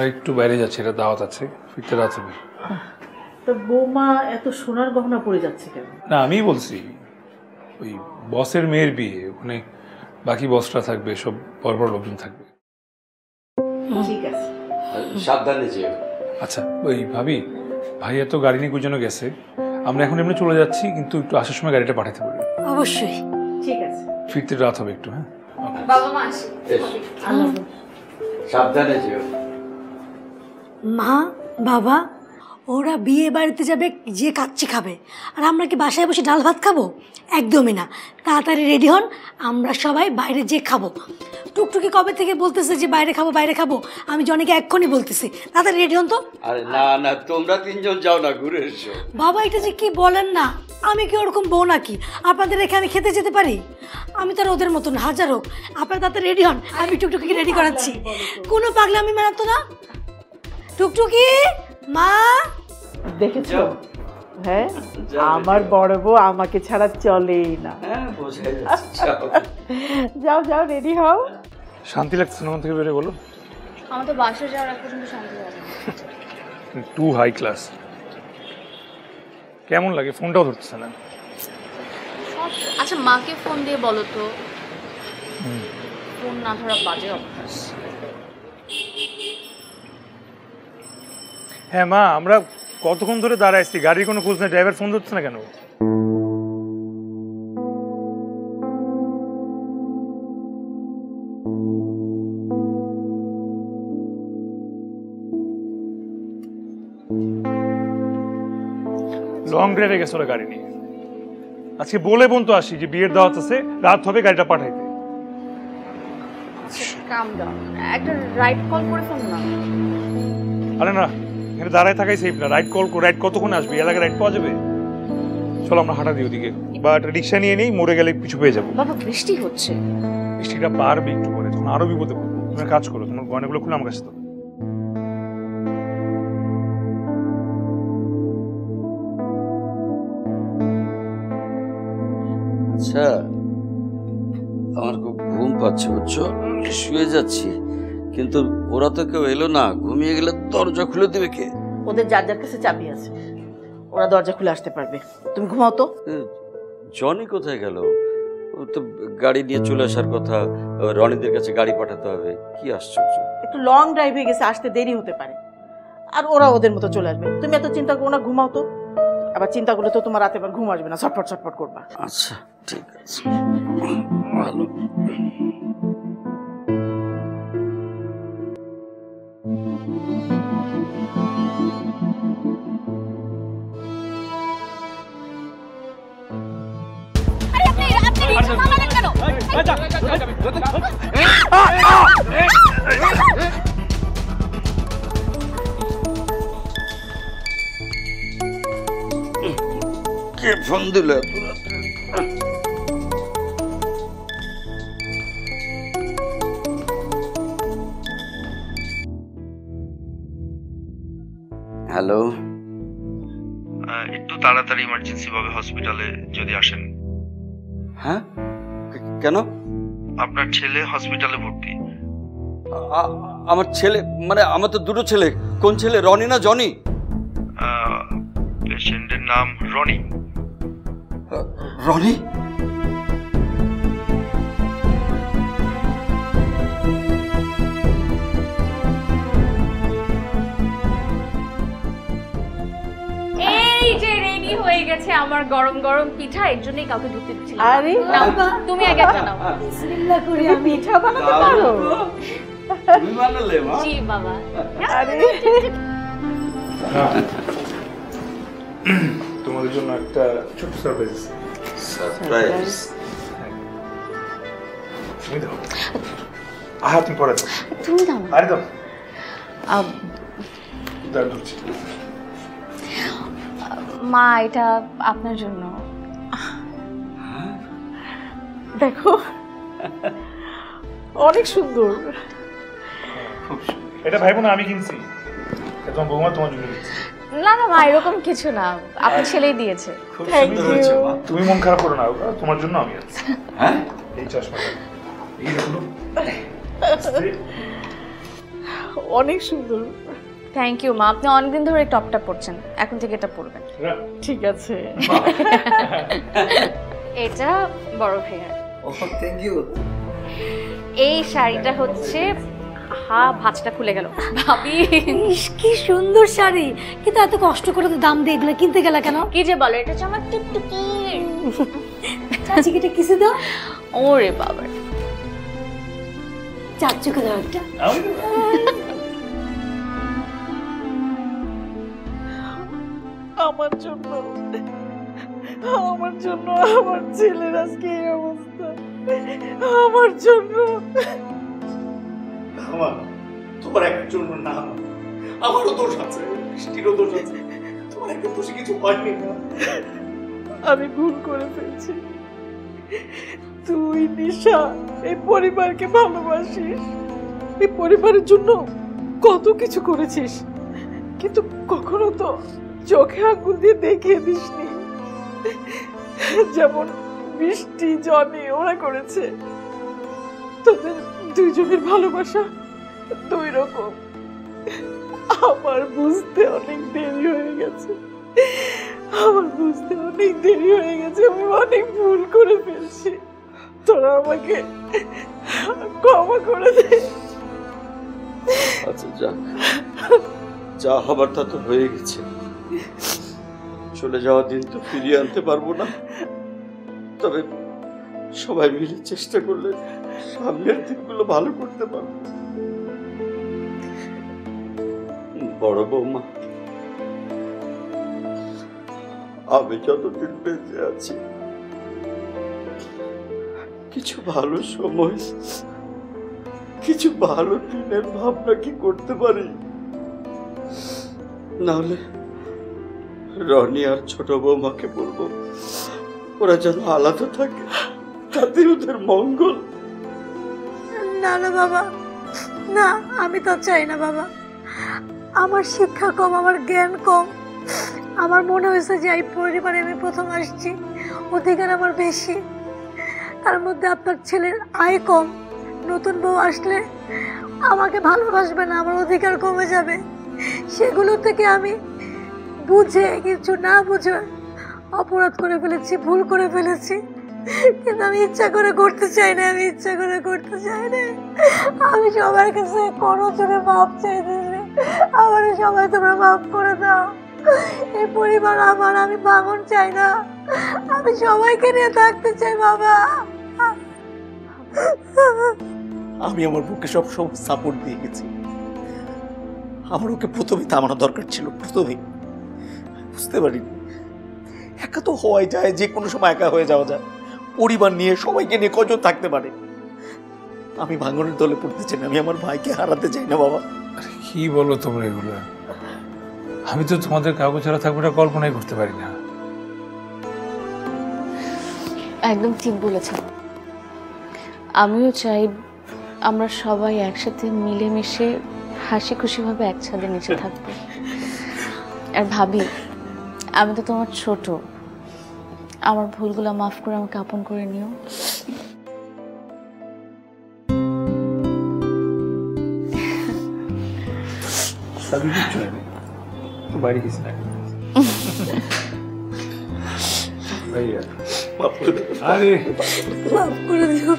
একটু বাইরে যাচ্ছে, এটা দাওয়াত আছে, ফিরতে রাত হবে। তো বৌমা এত সোনার গহনা পরে যাচ্ছে কেন? না আমি বলছি ওই বসের মেয়ের বিয়ে, ওখানে বাকি বসরা থাকবে, সব বড় বড় লোকজন থাকবে। ঠিক আছে, সাবধানে যেও। আচ্ছা ওই ভাবি, ভাইয়া তো গাড়ি নিয়ে কোন গেছে, আমরা এখন এমনি চলে যাচ্ছি, কিন্তু একটু আসার সময় গাড়িটা পাঠাতে পারি। অবশ্যই। ঠিক আছে, ফিরতে রাত হবে একটু। হ্যাঁ বাবা মা আসি। সাবধানে যেও। মা বাবা ওরা বিয়ে বাড়িতে যাবে, যে কাচ্চি খাবে, আর আমরা কি বাসায় বসে ডাল ভাত খাবো? একদমই না। তাড়াতাড়ি রেডি হন, আমরা সবাই বাইরে যেয়ে খাবো। টুকটুকি কবে থেকে বলতেছে যে বাইরে খাবো বাইরে খাবো, আমি জনিকে এক্ষুনি বলতেছি তাড়াতাড়ি রেডি হন তো। আরে না না, তোমরা তিনজন যাও না, ঘুরে এসো। বাবা এটা যে কি বলেন না, আমি কি ওরকম বউ নাকি আপনাদের রেখে আমি খেতে যেতে পারি? আমি তো আর ওদের মতন, হাজার হোক আপনারা তাড়াতাড়ি রেডি হন, আমি টুকটুকিকে রেডি করাচ্ছি। কোনো পাগলামি মানাতো না। টুকটুকি মা দেখেছো? হ্যাঁ, আমার বড় বউ আমাকে ছাড়া চলেই না। হ্যাঁ বোঝাই যাচ্ছে। যাও যাও, রেডি হও। শান্তি লাগছে না থেকে বেরো? বলো। আমার তো বাসা যাওয়ার এক পর্যন্ত শান্তি লাগে না। Too high class. কেমন লাগে? ফোনটাও ধরতেছে না। আচ্ছা মাকে ফোন দিয়ে বলো তো, ফোন না ধরা বাজে অভ্যাস। হ্যাঁ মা, আমরা কতক্ষণ ধরে দাঁড়াইছি, গাড়ির কোনো খোঁজ নেই, ড্রাইভার ফোন ধরছে না কেন? লং ড্রাইভে গেছে ওরা গাড়ি নিয়ে। আজকে বলে বোন তো আসি যে বিয়ের দাওয়াত আছে, রাত হবে, গাড়িটা পাঠাইতে। কাম ডাউন, একটা রাইড কল করে ফোন না। আরে না, এখানে দাঁড়ায় থাকাই সেফ না। রাইড কল, রাইড কতক্ষণ আসবে? এলাকায় রাইড পাওয়া যাবে? চলো আমরা হাঁটা দিই ওদিকে, বা একটা রিক্সা নিয়ে নেই, মরে গেলে পিছু পেয়ে যাবো। বাবা বৃষ্টি হচ্ছে। বৃষ্টিটা পারবে একটু পরে, তখন আরো বিপদে পড়বো। তুমি কাজ করো, তোমার গয়নাগুলো খুলে আমার কাছে দাও। আচ্ছা, আমার খুব ঘুম পাচ্ছে বুঝছো, শুয়ে যাচ্ছি, কিন্তু ওরা তো কেউ এলো না। ঘুমিয়ে গেলে দরজা খুলে দেবে কে? ওদের যার যার কাছে চাবি আছে, ওরা দরজা খুলে আসতে পারবে। তুমি ঘুমাও তো। জনি কোথায় গেল? ও তো গাড়ি নিয়ে চলে আসার কথা, রনিদের কাছে গাড়ি পাঠাতে হবে। কি আশ্চর্য! একটু লং ড্রাইভে গেছে, আসতে দেরি হতে পারে, আর ওরা ওদের মতো চলে আসবে। তুমি এত চিন্তা করো না, ঘুমাও তো। আবার চিন্তা করলে তো তোমার রাতে আবার ঘুম আসবে না, ছটফট ছটফট করবা। আচ্ছা ঠিক আছে, ভালো। কে ফোন দিল? হ্যালো, একটু তাড়াতাড়ি ইমার্জেন্সি ভাবে হসপিটালে যদি আসেন। হ্যাঁ কেন? আপনার ছেলে হসপিটালে ভর্তি। আমার ছেলে? মানে আমার তো দুটো ছেলে। কোন ছেলে, রনি না জনি? পেশেন্টের নাম রনি। রনি? এই যে রেডি হয়ে গেছে আমার গরম গরম পিঠা, এর জন্যই কাউকে ঢুকতে দিচ্ছি না। আরে নাও, তুমি আগে একটা নাও। বিসমিল্লাহ করি আমি। পিঠা বানাতে পারো? তুমি বানালে মা? জি বাবা। আরে তোমাদের জন্য একটা ছোট সারপ্রাইজ আছে। সারপ্রাইজ? তুমি দাও। আহা তুমি পরে দাও। তুমি দাও না। আরে দাও। দাও ধরছি। মা এটা আপনার জন্য। দেখো, অনেক সুন্দর। এটা ভাইবো না, আমি কিনছি। তোমার বৌমা তোমার জন্য কিনছি। না না মা, এরকম কিছু না, আপনার ছেলেই দিয়েছে। খুব সুন্দর হয়েছে মা। তুমি মন খারাপ করো না, তোমার জন্য আমি আছি। হ্যাঁ, এই চশমাটা, এই হলো অনেক সুন্দর। থ্যাংক ইউ মা, আপনি অনেকদিন ধরে টপটা পরছেন, এখন থেকে এটা পরবেন। ঠিক আছে। এটা বড় ভাইয়ার। ও থ্যাংক ইউ। এই শাড়িটা হচ্ছে, ভাঁজটা খুলে গেল ভাবি। ইস, কি সুন্দর শাড়ি, কিন্তু এত কষ্ট করে তো দাম দিয়ে এগুলো কিনতে গেলে কেন? কি যে বলো, এটা হচ্ছে আমার টুকটুকি। চাচিকে এটা কিসে দাও। ওরে বাবা, চাচুকে দাও একটা। আমার জন্য আমার ছেলের আজকে এই অবস্থা, আমার জন্য। তোমার একার জন্য না, আমারও দোষ আছে, বৃষ্টিরও দোষ আছে, তোমার একটা দোষে কিছু হয়নি না। আমি ভুল করে ফেলছি। তুই নিশা এই পরিবারকে ভালোবাসিস, এই পরিবারের জন্য কত কিছু করেছিস, কিন্তু কখনো তো চোখে আঙুল দিয়ে দেখিয়ে দিসনি, যেমন বৃষ্টি জনি ওরা করেছে। তোদের দুইজনের ভালোবাসা দুই রকম। আমার বুঝতে অনেক দেরি হয়ে গেছে, আমি অনেক ভুল করে ফেলছি। তোরা আমাকে ক্ষমা করে দে। আচ্ছা যাক, যা হবার তা তো হয়ে গেছে। চলে যাওয়ার দিন তো ফিরিয়ে আনতে পারবো না, তবে সবাই মিলে চেষ্টা করলে সামনের দিনগুলো ভালো করতে পারবো। বড় বৌমা, আমি যতদিন বেঁচে আছি কিছু ভালো সময়, কিছু ভালো দিনের ভাবনা কি করতে পারি? নাহলে রনি আর ছোট বৌমাকে বলবো ওরা যেন আলাদা থাকে, তাতে ওদের মঙ্গল। না না বাবা, না, আমি তো চাই না বাবা। আমার শিক্ষা কম, আমার জ্ঞান কম। আমার মনে হয়েছে যে এই পরিবারে আমি প্রথম আসছি, অধিকার আমার বেশি। তার মধ্যে আপনার ছেলের আয় কম, নতুন বউ আসলে আমাকে ভালোবাসবে না, আমার অধিকার কমে যাবে। সেগুলো থেকে আমি বুঝে কিছু না বুঝে অপরাধ করে ফেলেছি, ভুল করে ফেলেছি। কিন্তু আমি ইচ্ছা করে করতে চাই না, আমি সবার কাছে কোনো জোরে মাপ চাইতেছি। আমার সবাই তোমরা মাফ করে দাও। এই পরিবার আমার, আমি ভাঙন চাই না, আমি সবাইকে নিয়ে থাকতে চাই বাবা। আমি আমার বুকে সব সাপোর্ট দিয়ে গেছি। আমার ওকে প্রথমেই থামানো দরকার ছিল, প্রথমেই। বুঝতে পারিনি একা তো হওয়াই যায়, যে কোনো সময় একা হয়ে যাওয়া যায়। পরিবার নিয়ে সবাইকে নিয়ে কজন থাকতে পারে? আমি ভাঙনের দলে পড়তে চাই না, আমি আমার ভাইকে হারাতে চাই না বাবা। কি বলো তোমরা এগুলো? আমি তো তোমাদের কাউকে ছাড়া থাকবো না কল্পনাই করতে পারি না। একদম ঠিক বলেছেন। আমিও চাই আমরা সবাই একসাথে মিলেমিশে হাসি খুশিভাবে এক ছাদের নিচে থাকবো। আর ভাবি, আমি তো তোমার ছোট, আমার ভুলগুলো মাফ করে আমাকে আপন করে নিও। বাড়ি গেছি না ভাইয়া, আরে মাফ করে দিও।